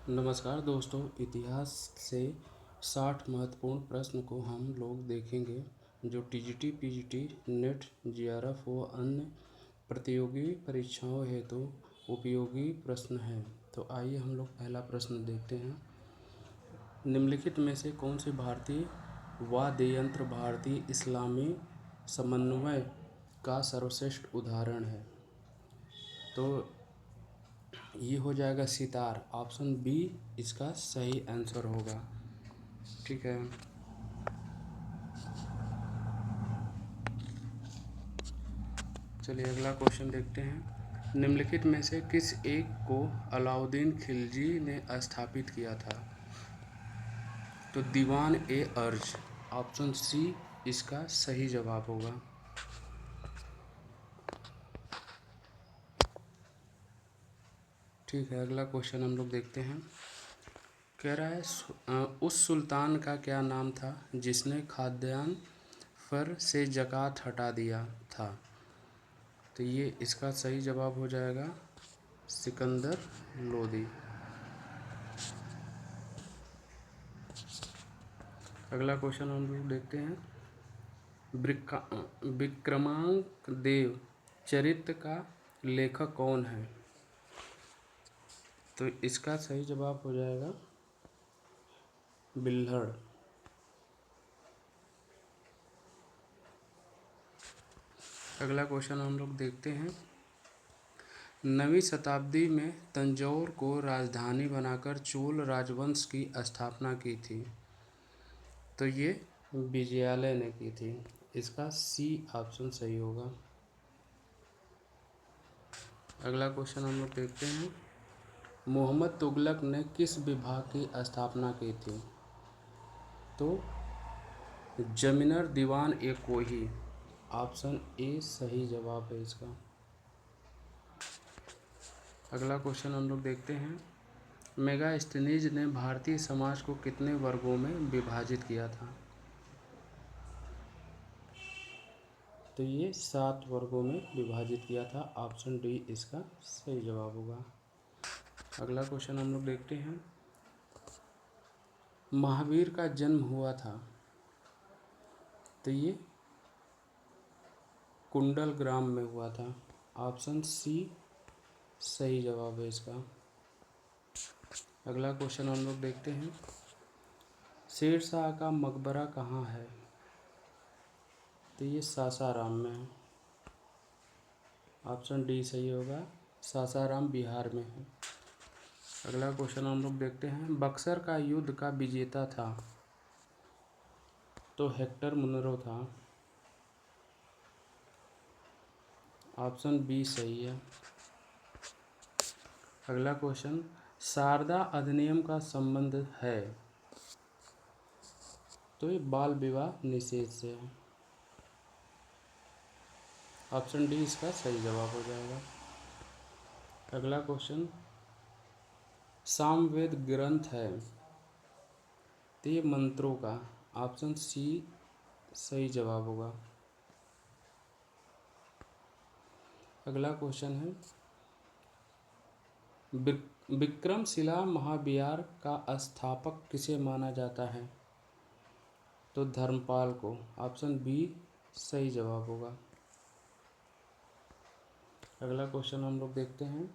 नमस्कार दोस्तों, इतिहास से 60 महत्वपूर्ण प्रश्न को हम लोग देखेंगे जो टीजीटी, पीजीटी, नेट, जेआरएफ व अन्य प्रतियोगी परीक्षाओं हेतु उपयोगी प्रश्न हैं। तो आइए हम लोग पहला प्रश्न देखते हैं। निम्नलिखित में से कौन से भारतीय वाद्य यंत्र भारतीय इस्लामी समन्वय का सर्वश्रेष्ठ उदाहरण है? तो ये हो जाएगा सितार। ऑप्शन बी इसका सही आंसर होगा। ठीक है। चलिए अगला क्वेश्चन देखते हैं। निम्नलिखित में से किस एक को अलाउद्दीन खिलजी ने स्थापित किया था? तो दीवान ए अर्ज। ऑप्शन सी इसका सही जवाब होगा। ठीक है, अगला क्वेश्चन हम लोग देखते हैं। कह रहा है उस सुल्तान का क्या नाम था जिसने खाद्यान्न पर से ज़कात हटा दिया था? तो ये इसका सही जवाब हो जाएगा सिकंदर लोदी। अगला क्वेश्चन हम लोग देखते हैं। विक्रमांक चरित्र का लेखक कौन है? तो इसका सही जवाब हो जाएगा बिल्हड़। अगला क्वेश्चन हम लोग देखते हैं। 9वीं शताब्दी में तंजौर को राजधानी बनाकर चोल राजवंश की स्थापना की थी। तो ये विजयालय ने की थी। इसका सी ऑप्शन सही होगा। अगला क्वेश्चन हम लोग देखते हैं। मोहम्मद तुगलक ने किस विभाग की स्थापना की थी? तो जमींदार दीवान ए कोही। ऑप्शन ए सही जवाब है इसका। अगला क्वेश्चन हम लोग देखते हैं। मेगास्थनीज ने भारतीय समाज को कितने वर्गों में विभाजित किया था? तो ये 7 वर्गों में विभाजित किया था। ऑप्शन डी इसका सही जवाब होगा। अगला क्वेश्चन हम लोग देखते हैं। महावीर का जन्म हुआ था। तो ये कुंडल ग्राम में हुआ था। ऑप्शन सी सही जवाब है इसका। अगला क्वेश्चन हम लोग देखते हैं। शेरशाह का मकबरा कहाँ है? तो ये सासाराम में है। ऑप्शन डी सही होगा। सासाराम बिहार में है। अगला क्वेश्चन हम लोग देखते हैं। बक्सर का युद्ध का विजेता था? तो हेक्टर मुनरो था। ऑप्शन बी सही है। अगला क्वेश्चन। शारदा अधिनियम का संबंध है? तो ये बाल विवाह निषेध से है। ऑप्शन डी इसका सही जवाब हो जाएगा। अगला क्वेश्चन। सामवेद ग्रंथ है? तो ये मंत्रों का। ऑप्शन सी सही जवाब होगा। अगला क्वेश्चन है। विक्रमशिला महाविहार का स्थापक किसे माना जाता है? तो धर्मपाल को। ऑप्शन बी सही जवाब होगा। अगला क्वेश्चन हम लोग देखते हैं।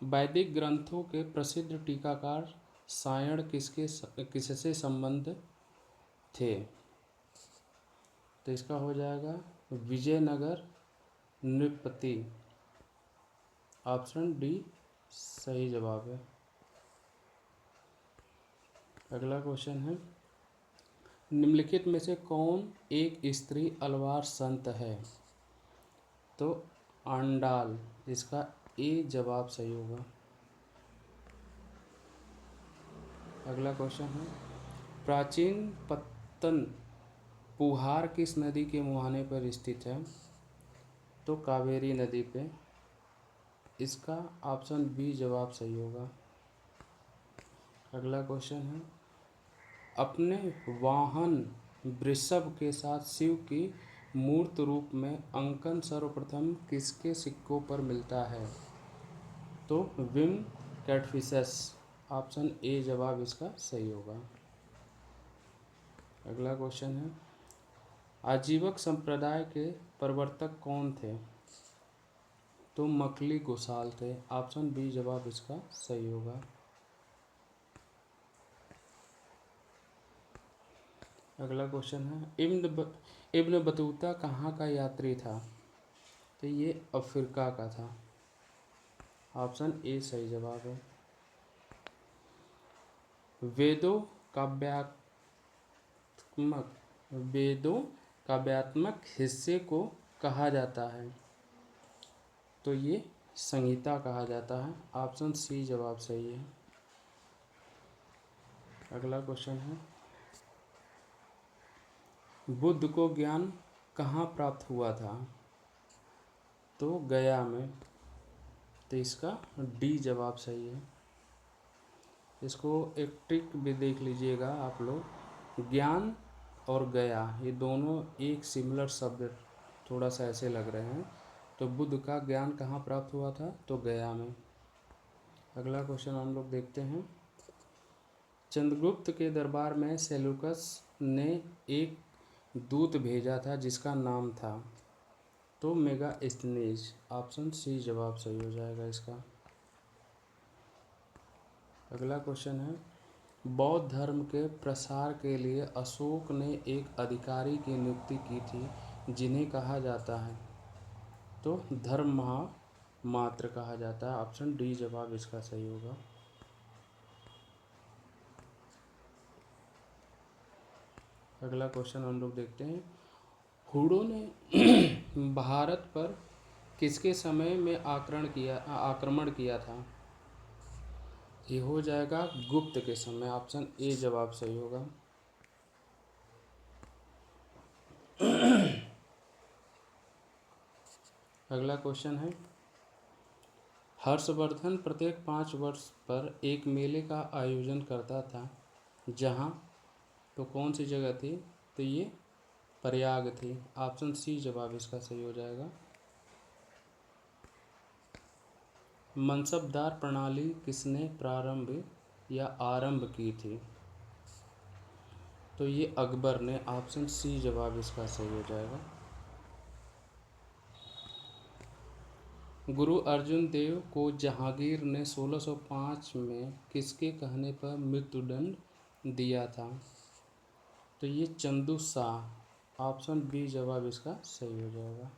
वैदिक ग्रंथों के प्रसिद्ध टीकाकार सायण किससे संबंध थे? तो इसका हो जाएगा विजयनगर नृपति। ऑप्शन डी सही जवाब है। अगला क्वेश्चन है। निम्नलिखित में से कौन एक स्त्री अलवार संत है? तो आंडाल। इसका ए जवाब सही होगा। अगला क्वेश्चन है। प्राचीन पत्तन पुहार किस नदी के मुहाने पर स्थित है? तो कावेरी नदी पे। इसका ऑप्शन बी जवाब सही होगा। अगला क्वेश्चन है। अपने वाहन वृषभ के साथ शिव की मूर्त रूप में अंकन सर्वप्रथम किसके सिक्कों पर मिलता है? तो विम कैटफिशस। ऑप्शन ए जवाब इसका सही होगा। अगला क्वेश्चन है, आजीवक संप्रदाय के प्रवर्तक कौन थे? तो मकली गोसाल थे। ऑप्शन बी जवाब इसका सही होगा। अगला क्वेश्चन है, इब्न बतूता कहाँ का यात्री था? तो ये अफ्रीका का था। ऑप्शन ए सही जवाब है। वेदों काव्यात्मक हिस्से को कहा जाता है? तो ये संहिता कहा जाता है। ऑप्शन सी जवाब सही है। अगला क्वेश्चन है, बुद्ध को ज्ञान कहाँ प्राप्त हुआ था? तो गया में। तो इसका डी जवाब सही है। इसको एक ट्रिक भी देख लीजिएगा आप लोग, ज्ञान और गया ये दोनों एक सिमिलर शब्द थोड़ा सा ऐसे लग रहे हैं। तो बुद्ध का ज्ञान कहाँ प्राप्त हुआ था? तो गया में। अगला क्वेश्चन हम लोग देखते हैं, चंद्रगुप्त के दरबार में सेल्यूकस ने एक दूत भेजा था जिसका नाम था? तो मेगास्थनीज। ऑप्शन सी जवाब सही हो जाएगा इसका। अगला क्वेश्चन है, बौद्ध धर्म के प्रसार के लिए अशोक ने एक अधिकारी की नियुक्ति की थी जिन्हें कहा जाता है? तो धर्म महामात्र कहा जाता है। ऑप्शन डी जवाब इसका सही होगा। अगला क्वेश्चन हम लोग देखते हैं, हुडों ने भारत पर किसके समय में आक्रमण किया था? ये हो जाएगा गुप्त के समय। ऑप्शन ए जवाब सही होगा। अगला क्वेश्चन है, हर्षवर्धन प्रत्येक 5 वर्ष पर एक मेले का आयोजन करता था जहाँ? तो कौन सी जगह थी? तो ये प्रयाग थी। ऑप्शन सी जवाब इसका सही हो जाएगा। मनसबदार प्रणाली किसने आरंभ की थी? तो ये अकबर ने। ऑप्शन सी जवाब इसका सही हो जाएगा। गुरु अर्जुन देव को जहांगीर ने 1605 में किसके कहने पर मृत्युदंड दिया था? तो ये चंदू शाह। ऑप्शन बी जवाब इसका सही हो जाएगा।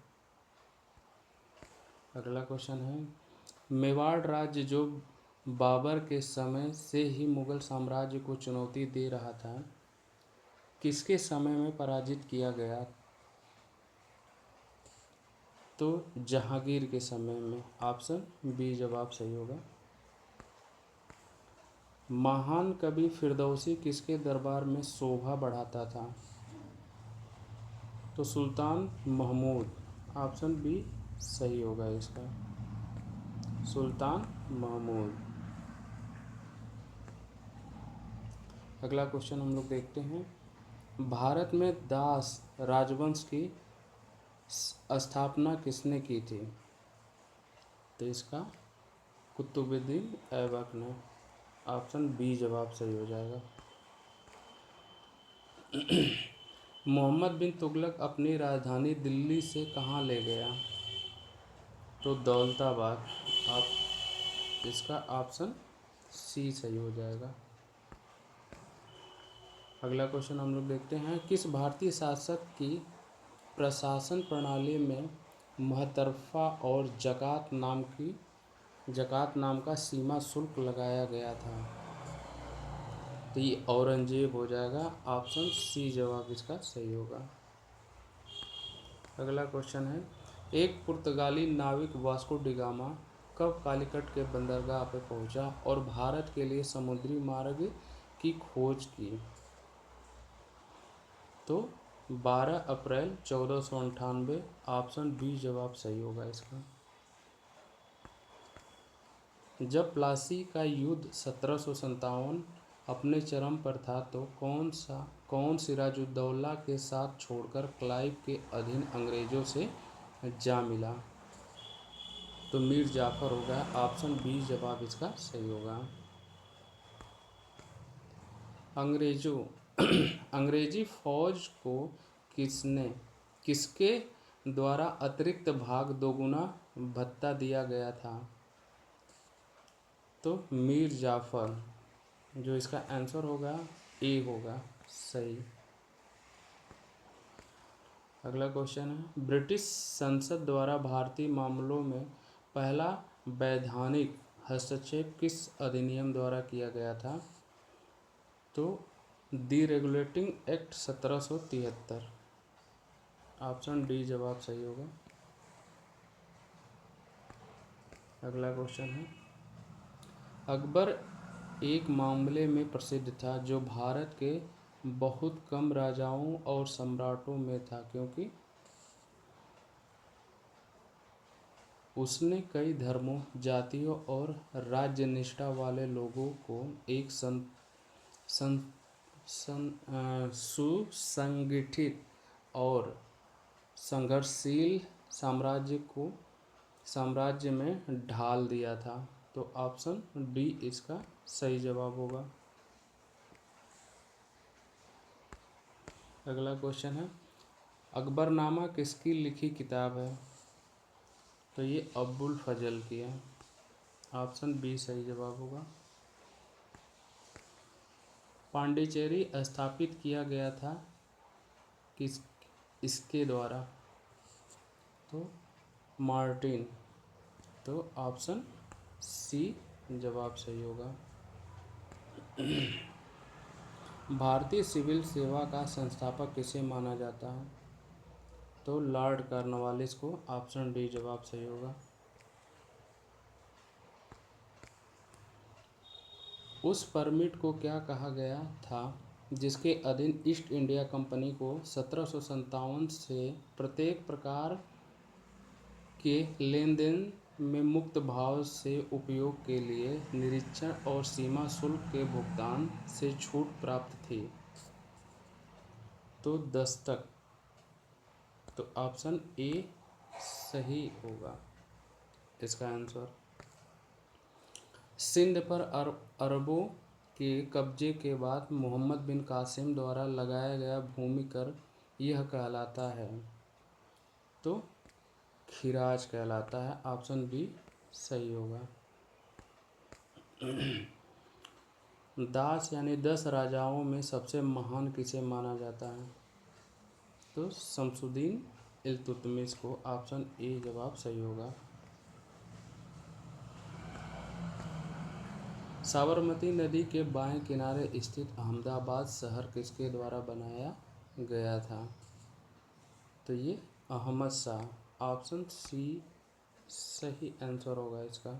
अगला क्वेश्चन है, मेवाड़ राज्य जो बाबर के समय से ही मुगल साम्राज्य को चुनौती दे रहा था, किसके समय में पराजित किया गया? तो जहांगीर के समय में। ऑप्शन बी जवाब सही होगा। महान कवि फिरदौसी किसके दरबार में शोभा बढ़ाता था? तो सुल्तान महमूद। ऑप्शन बी सही होगा इसका, सुल्तान महमूद। अगला क्वेश्चन हम लोग देखते हैं, भारत में दास राजवंश की स्थापना किसने की थी? तो इसका कुतुबुद्दीन ऐबक ने। ऑप्शन बी जवाब सही हो जाएगा। मोहम्मद बिन तुगलक अपनी राजधानी दिल्ली से कहाँ ले गया? तो दौलताबाद। आप इसका ऑप्शन सी सही हो जाएगा। अगला क्वेश्चन हम लोग देखते हैं, किस भारतीय शासक की प्रशासन प्रणाली में महतरफा और जकात नाम का सीमा शुल्क लगाया गया था? तो ये औरंगजेब हो जाएगा। ऑप्शन सी जवाब इसका सही होगा। अगला क्वेश्चन है, एक पुर्तगाली नाविक वास्को डिगामा कब कालीकट के बंदरगाह पर पहुंचा और भारत के लिए समुद्री मार्ग की खोज की? तो 12 अप्रैल 1498। ऑप्शन बी जवाब सही होगा इसका। जब प्लासी का युद्ध 1757 अपने चरम पर था तो कौन सिराजुद्दौला के साथ छोड़कर क्लाइव के अधीन अंग्रेजों से जा मिला? तो मीर जाफर होगा। ऑप्शन बी जवाब इसका सही होगा। अंग्रेजों अंग्रेजी फौज को किसके द्वारा अतिरिक्त भाग दोगुना भत्ता दिया गया था? तो मीर जाफर। जो इसका आंसर होगा ए होगा सही। अगला क्वेश्चन है, ब्रिटिश संसद द्वारा भारतीय मामलों में पहला वैधानिक हस्तक्षेप किस अधिनियम द्वारा किया गया था? तो दी रेगुलेटिंग एक्ट 1773। ऑप्शन डी जवाब सही होगा। अगला क्वेश्चन है, अकबर एक मामले में प्रसिद्ध था जो भारत के बहुत कम राजाओं और सम्राटों में था, क्योंकि उसने कई धर्मों, जातियों और राज्य निष्ठा वाले लोगों को एक सुसंगठित और संघर्षशील साम्राज्य में ढाल दिया था। तो ऑप्शन डी इसका सही जवाब होगा। अगला क्वेश्चन है, अकबरनामा किसकी लिखी किताब है? तो ये अबुल फजल की है। ऑप्शन बी सही जवाब होगा। पांडिचेरी स्थापित किया गया था किस इसके द्वारा? तो मार्टिन। तो ऑप्शन सी जवाब सही होगा। भारतीय सिविल सेवा का संस्थापक किसे माना जाता है? तो लॉर्ड कॉर्नवालिस को। ऑप्शन डी जवाब सही होगा। उस परमिट को क्या कहा गया था जिसके अधीन ईस्ट इंडिया कंपनी को 1757 से प्रत्येक प्रकार के लेन देन में मुक्त भाव से उपयोग के लिए निरीक्षण और सीमा शुल्क के भुगतान से छूट प्राप्त थी? तो दस्तक। तो ऑप्शन ए सही होगा इसका आंसर। सिंध पर अरबों के कब्जे के बाद मोहम्मद बिन कासिम द्वारा लगाया गया भूमि कर यह कहलाता है? तो खिराज कहलाता है। ऑप्शन बी सही होगा। दास यानी 10 राजाओं में सबसे महान किसे माना जाता है? तो शमसुद्दीन इल्तुतमिश को। ऑप्शन ए जवाब सही होगा। साबरमती नदी के बाएं किनारे स्थित अहमदाबाद शहर किसके द्वारा बनाया गया था? तो ये अहमद शाह। ऑप्शन सी सही आंसर होगा इसका।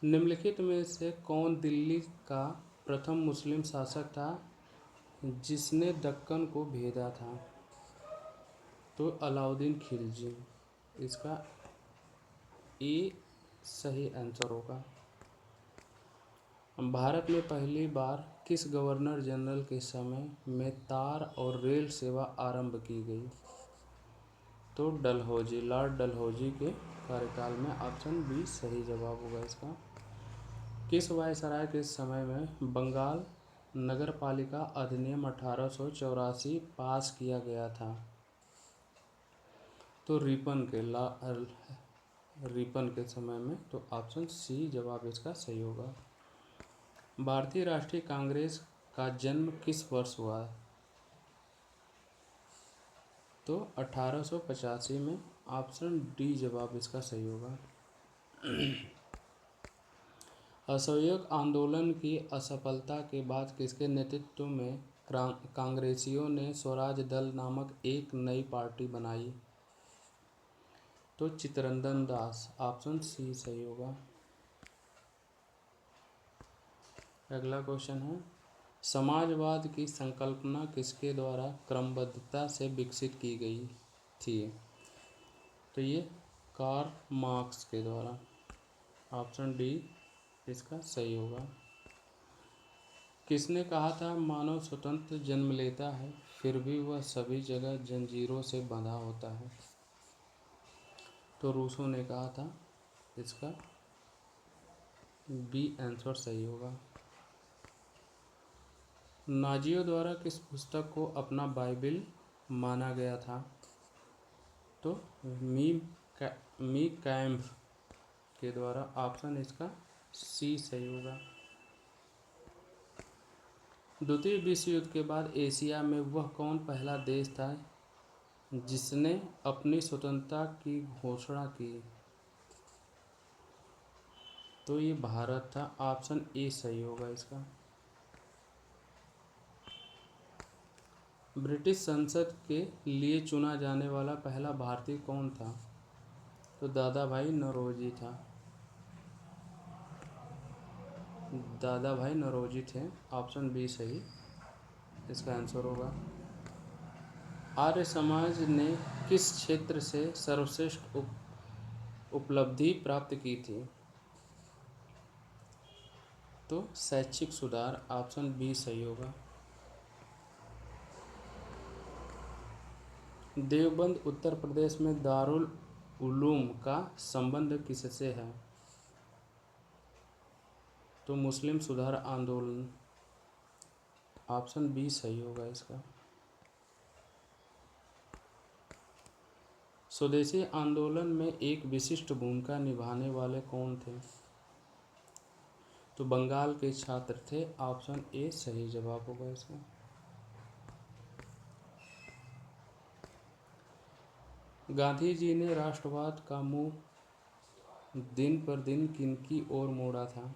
निम्नलिखित में से कौन दिल्ली का प्रथम मुस्लिम शासक था जिसने दक्कन को भेदा था? तो अलाउद्दीन खिलजी। इसका ए सही आंसर होगा। भारत में पहली बार किस गवर्नर जनरल के समय में तार और रेल सेवा आरंभ की गई? तो डलहौजी, लॉर्ड डलहौजी के कार्यकाल में। ऑप्शन बी सही जवाब होगा इसका। किस वायसराय के समय में बंगाल नगरपालिका अधिनियम 1884 पास किया गया था? तो रिपन के समय में। तो ऑप्शन सी जवाब इसका सही होगा। भारतीय राष्ट्रीय कांग्रेस का जन्म किस वर्ष हुआ? तो 1885 में। ऑप्शन डी जवाब इसका सही होगा। असहयोग आंदोलन की असफलता के बाद किसके नेतृत्व में कांग्रेसियों ने स्वराज दल नामक एक नई पार्टी बनाई? तो चित्तरंजन दास। ऑप्शन सी सही होगा। अगला क्वेश्चन है, समाजवाद की संकल्पना किसके द्वारा क्रमबद्धता से विकसित की गई थी? तो ये कार्ल मार्क्स के द्वारा। ऑप्शन डी इसका सही होगा। किसने कहा था मानव स्वतंत्र जन्म लेता है फिर भी वह सभी जगह जंजीरों से बंधा होता है? तो रूसो ने कहा था। इसका बी आंसर सही होगा। नाजियों द्वारा किस पुस्तक को अपना बाइबिल माना गया था? तो मी कैम्फ के द्वारा। ऑप्शन इसका सी सही होगा। द्वितीय विश्व युद्ध के बाद एशिया में वह कौन पहला देश था जिसने अपनी स्वतंत्रता की घोषणा की? तो ये भारत था। ऑप्शन ए सही होगा इसका। ब्रिटिश संसद के लिए चुना जाने वाला पहला भारतीय कौन था? तो दादा भाई नौरोजी था। दादा भाई नौरोजी थे। ऑप्शन बी सही इसका आंसर होगा। आर्य समाज ने किस क्षेत्र से सर्वश्रेष्ठ उपलब्धि प्राप्त की थी? तो शैक्षिक सुधार। ऑप्शन बी सही होगा। देवबंद उत्तर प्रदेश में दारुल उलूम का संबंध किससे है? तो मुस्लिम सुधार आंदोलन। ऑप्शन बी सही होगा इसका। स्वदेशी आंदोलन में एक विशिष्ट भूमिका निभाने वाले कौन थे? तो बंगाल के छात्र थे। ऑप्शन ए सही जवाब होगा इसका। गांधी जी ने राष्ट्रवाद का मुंह दिन पर दिन किनकी ओर मोड़ा था?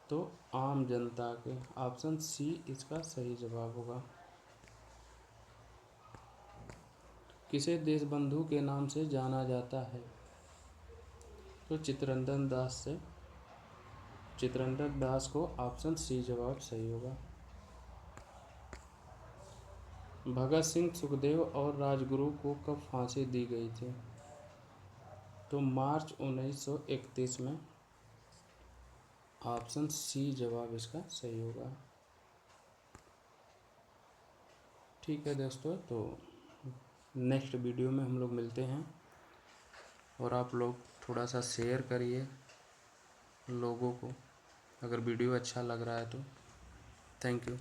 तो आम जनता के। ऑप्शन सी इसका सही जवाब होगा। किसे देशबंधु के नाम से जाना जाता है? तो चित्तरंजन दास से। चित्तरंजन दास को। ऑप्शन सी जवाब सही होगा। भगत सिंह, सुखदेव और राजगुरु को कब फांसी दी गई थी? तो मार्च 1931 में। ऑप्शन सी जवाब इसका सही होगा। ठीक है दोस्तों, तो नेक्स्ट वीडियो में हम लोग मिलते हैं और आप लोग थोड़ा सा शेयर करिए लोगों को अगर वीडियो अच्छा लग रहा है तो। Thank you.